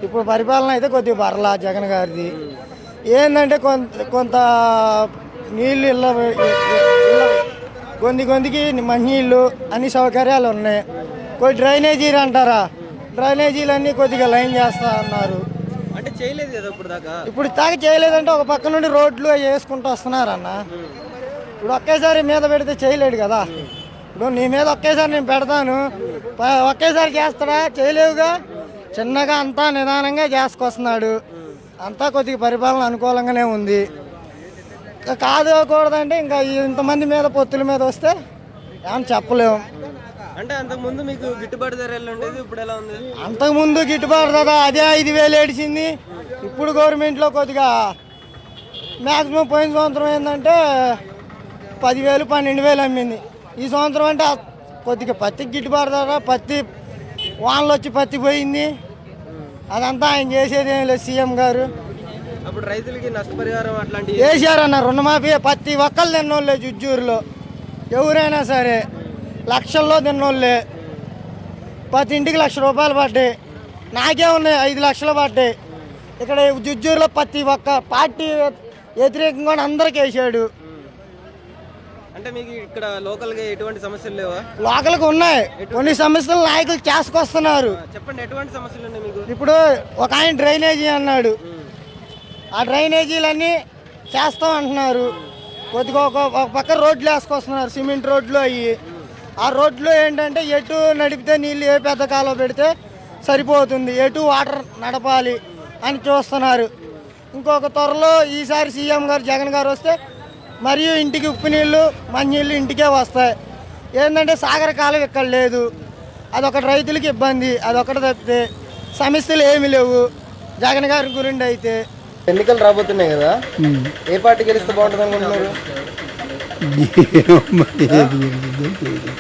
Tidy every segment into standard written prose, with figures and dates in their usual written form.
ఇప్పుడు పరిపాలన అయితే కొద్దిగా పర్లా జగన్ గారిది. ఏంటంటే కొంత నీళ్ళు గొంతుకి మంచినీళ్ళు అన్ని సౌకర్యాలు ఉన్నాయి. కొన్ని డ్రైనేజీలు అంటారా, డ్రైనేజీలన్నీ కొద్దిగా లైన్ చేస్తా అన్నారు. అంటే చేయలేదు కదా ఇప్పుడు దాకా చేయలేదంటే ఒక పక్క నుండి రోడ్లు వేసుకుంటూ వస్తున్నారన్న. ఇప్పుడు ఒకేసారి మీద పెడితే చేయలేడు కదా. ఇప్పుడు నీ మీద ఒకేసారి నేను పెడతాను, ఒకేసారి చేస్తాడా? చేయలేవుగా. చిన్నగా అంతా నిదానంగా చేసుకొస్తున్నాడు. అంతా కొద్దిగా పరిపాలన అనుకూలంగానే ఉంది. కాదుకూడదంటే ఇంకా ఇంతమంది మీద పొత్తుల మీద వస్తే ఏమని చెప్పలేము. అంటే అంతకుముందు మీకు గిట్టుబాటు ధర ఉండేది, ఇప్పుడు ఎలా ఉంది? అంతకుముందు గిట్టుబాటు ధర అదే 5,000 ఏడిచింది. ఇప్పుడు గవర్నమెంట్లో కొద్దిగా మ్యాక్సిమం పోయిన సంవత్సరం ఏంటంటే 10,000 12,000 అమ్మింది. ఈ సంవత్సరం అంటే కొద్దిగా పత్తికి గిట్టుబాటు ధర, పత్తి వానలు వచ్చి పత్తి పోయింది. అదంతా ఆయన చేసేది ఏం లేదు సీఎం గారు. అప్పుడు రైతులకి నష్టపరిహారం అట్లాంటివి వేసారన్న. రుణమాఫీ ప్రతి ఒక్కళ్ళు తిన్నోళ్ళే. జుజ్జూరులో ఎవరైనా సరే లక్షల్లో తిన్నోళ్ళే. ప్రతి ఇంటికి ₹1,00,000 పడ్డాయి. నాకే ఉన్నాయి 5 లక్షలు పడ్డాయి. ఇక్కడ జుజ్జూరులో ప్రతి ఒక్క పార్టీ వ్యతిరేకంగా కూడా అందరికి వేసాడు. అంటే మీకు ఇక్కడ లోకల్గా ఎటువంటి సమస్యలు లేవా? లోకల్గా ఉన్నాయి కొన్ని సమస్యలు, నాయకులు చేసుకొస్తున్నారు. చెప్పండి, ఎటువంటి సమస్యలు ఉన్నాయి మీకు? ఇప్పుడు ఒక ఆయన డ్రైనేజీ అన్నాడు, ఆ డ్రైనేజీలన్నీ చేస్తాం అంటున్నారు. కొద్దిగా ఒక పక్క రోడ్లు వేసుకొస్తున్నారు, సిమెంట్ రోడ్లు అయ్యి. ఆ రోడ్లు ఏంటంటే ఎటు నడిపితే నీళ్ళు ఏ పెద్ద కాలువ పెడితే సరిపోతుంది, ఎటు వాటర్ నడపాలి అని చూస్తున్నారు. ఇంకొక త్వరలో ఈసారి సీఎం గారు జగన్ గారు వస్తే మరియు ఇంటికి ఉప్పు నీళ్ళు మంచినీళ్ళు ఇంటికే వస్తాయి. ఏంటంటే సాగర కాలం ఇక్కడ లేదు, అదొకటి రైతులకి ఇబ్బంది. అదొకటి తప్పితే సమస్యలు ఏమీ లేవు జగన్ గారి గురించి అయితే. ఎన్నికలు రాబోతున్నాయి కదా, ఏ పార్టీ గెలిస్తే బాగుంటుంది అనుకుంటున్నారు?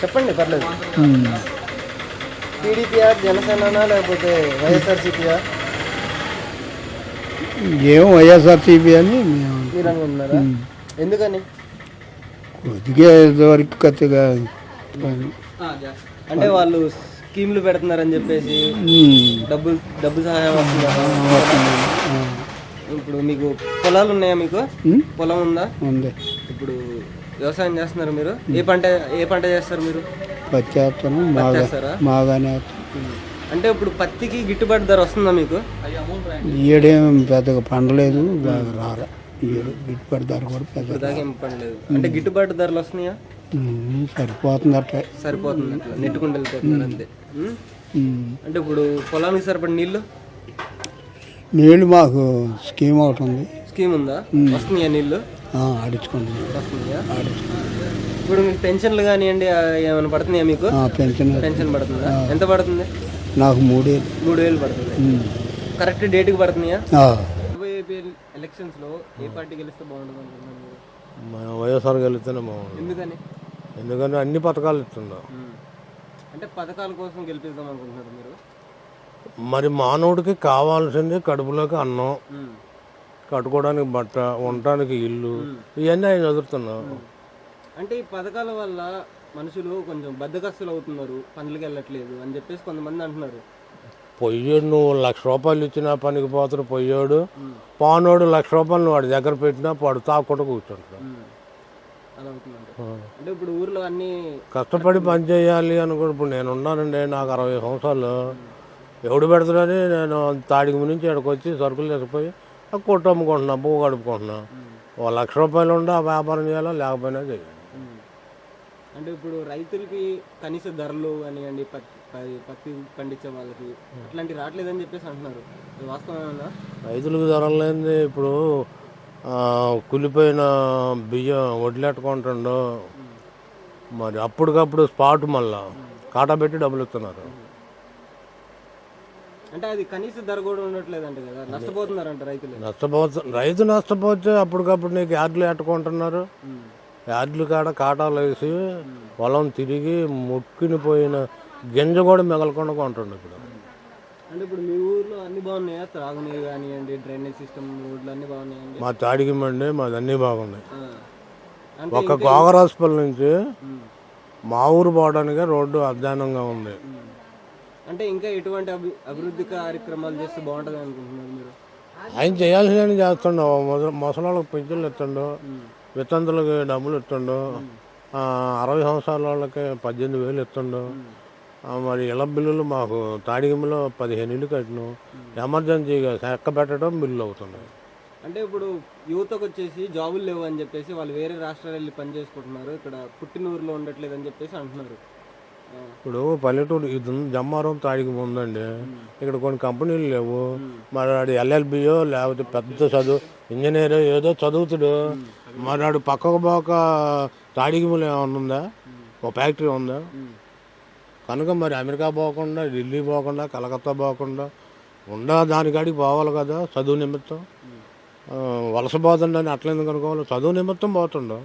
చెప్పండి, పర్లేదు. టీడీపీయా, జనసేన, లేకపోతే వైఎస్ఆర్సీపీయా? ఏం వైఎస్ఆర్సీపీ అని మీరు అనుకుంటున్నారా? ఎందుకని? కొద్దిగా వరకు కొద్దిగా అంటే వాళ్ళు స్కీమ్లు పెడుతున్నారని చెప్పేసి డబ్బు సహాయం వస్తుందా? ఇప్పుడు మీకు పొలాలు ఉన్నాయా? మీకు పొలం ఉందా? ఉంది. ఇప్పుడు వ్యవసాయం చేస్తున్నారు మీరు? ఏ పంట చేస్తారు మీరు? పత్తి వేస్తాను, మాగానే. అంటే ఇప్పుడు పత్తికి గిట్టుబాటు ధర వస్తుందా మీకు? ఈడేం పెద్దగా పండలేదు, బాగా రాలే. గిట్టుబాటు ధర కూడా పెద్ద ఏం పండలేదు. అంటే గిట్టుబాటు ధరలు వస్తున్నాయా? సరిపోతుంది, అట్లా సరిపోతుంది, అట్లా నెట్టుకుంటూ వెళ్ళిపోతున్నారు అంతే. అంటే ఇప్పుడు పొలానికి సరిపడి నీళ్ళు మాకు స్కీమ్ ఒకటి ఉంది. స్కీమ్ ఉందా? వస్తున్నాయా నీళ్ళు? ఆడించుకుంటున్నాయి. వస్తున్నాయా? ఇప్పుడు మీకు పెన్షన్లు కానివ్వండి ఏమైనా పడుతున్నాయా మీకు? పెన్షన్ పడుతుందా? ఎంత పడుతుంది? నాకు 3,000 పడుతుంది. కరెక్ట్ డేట్కి పడుతున్నాయా? ఎలక్షన్స్ లో ఏ పార్టీ గెలిస్తే బాగుంటుంది అనుకుంటున్నారు? వైఎస్ఆర్ గెలిస్తేనే బాగుంటుంది. ఎందుకని? ఎందుకంటే అన్ని పథకాలు ఇస్తున్నాం. అంటే పథకాల కోసం గెలిపిద్దాం అనుకుంటున్నారు మీరు? మరి మానవుడికి కావాల్సింది కడుపులోకి అన్నం, కట్టుకోవడానికి బట్ట, ఉండటానికి ఇల్లు, ఇవన్నీ ఆయన చదువుతున్నాం. అంటే ఈ పథకాల వల్ల మనుషులు కొంచెం బద్దకస్తులు అవుతున్నారు, పనులకి వెళ్ళట్లేదు అని చెప్పేసి కొంతమంది అంటున్నారు. పొయ్యోడు నువ్వు ₹1,00,000 ఇచ్చినా పనికి పోతాడు పొయ్యోడు. పానోడు ₹1,00,000 వాడి దగ్గర పెట్టినా వాడు తాకుండా కూర్చుంటాడు. అలా అవుతుందంట. అంటే ఇప్పుడు ఊర్లో అన్ని కష్టపడి పని చేయాలి అనుకో. ఇప్పుడు నేను ఉన్నానండి, నాకు 60 సంవత్సరాలు. ఎవడు పెడతాడని నేను తాడికి నుంచి ఇక్కడికి వచ్చి సరుకులు తీసుకుపోయి కొట్టు అమ్ముకుంటున్నా, పువ్వు గడుపుకుంటున్నా. ₹1,00,000 ఉండి ఆ వ్యాపారం చేయాలా, లేకపోయినా చేయాలి. అంటే ఇప్పుడు రైతులకి కనీస ధరలు కానివ్వండి, పత్తి పండించే వాళ్ళకి అట్లాంటివి రావట్లేదని చెప్పేసి అంటున్నారు. వాస్తవమేనా? రైతులకు ధరలు లేని ఇప్పుడు కులిపోయిన బియ్యం వడ్లెట్టుకుంటుండో, మరి అప్పటికప్పుడు స్పాట్ మళ్ళా కాటా పెట్టి డబ్బులు ఇస్తున్నారు. అంటే అది కనీస ధర కూడా ఉండట్లేదంట కదా, నష్టపోతున్నారంట రైతులు. రైతు నష్టపోతే అప్పటికప్పుడు నీకు యార్డులు ఎట్టుకుంటున్నారు. యార్డులు కాడ కాటాలు వేసి పొలం తిరిగి ముక్కిని పోయిన గింజ కూడా మిగలకుండా కొంటుండే ఇప్పుడు. అంటే ఇప్పుడు మీ ఊర్లో అన్ని బాగున్నాయా? త్రాగునీరు కానివ్వండి, డ్రైనేజ్ సిస్టమ్, రోడ్లు అన్ని బాగున్నాయండి? మా తాడికి మండి మాది అన్నీ బాగున్నాయి. ఒక గోగరాజపల్లి నుంచి మా ఊరు పోవడానికి రోడ్డు అధ్వానంగా ఉంది. అంటే ఇంకా ఎటువంటి అభివృద్ధి కార్యక్రమాలు చేస్తే బాగుంటుంది అనుకుంటున్నారు మీరు? ఆయన చేయాల్సిన చేస్తుండో, ముసలాళ్ళకి పింఛన్లు ఇస్తుండో, వితంతులకి డబ్బులు ఇస్తుండో, 60 సంవత్సరాల వాళ్ళకి 18,000 ఇస్తుండో. మరి ఇళ్ళ బిల్లులు మాకు తాడిగంలో 15 ఇల్లు కట్టినాం, ఎమర్జెన్సీగా చెక్క పెట్టడం బిల్లు అవుతున్నాయి. అంటే ఇప్పుడు యువతకు వచ్చేసి జాబులు లేవు అని చెప్పేసి వాళ్ళు వేరే రాష్ట్రాలు వెళ్ళి పని చేసుకుంటున్నారు, ఇక్కడ పుట్టిన ఊరిలో ఉండట్లేదు అని చెప్పేసి అంటున్నారు. ఇప్పుడు పల్లెటూరు ఇది జమ్మారం తాడిగం ఉందండి, ఇక్కడ కొన్ని కంపెనీలు లేవు. మరి వాడు LLBయో లేకపోతే పెద్ద చదువు ఇంజనీర్ ఏదో చదువుతాడు, మరి వాడు పక్కకు పోక తాడిగంలో ఏమన్నా ఉందా, ఒక ఫ్యాక్టరీ ఉందా? కనుక మరి అమెరికా పోకుండా, ఢిల్లీ పోకుండా, కలకత్తా పోకుండా దానికాడికి పోవాలి కదా చదువు నిమిత్తం. వలస పోతుండని అట్లా ఎందుకు అనుకోవాలి, చదువు నిమిత్తం పోతుండవు.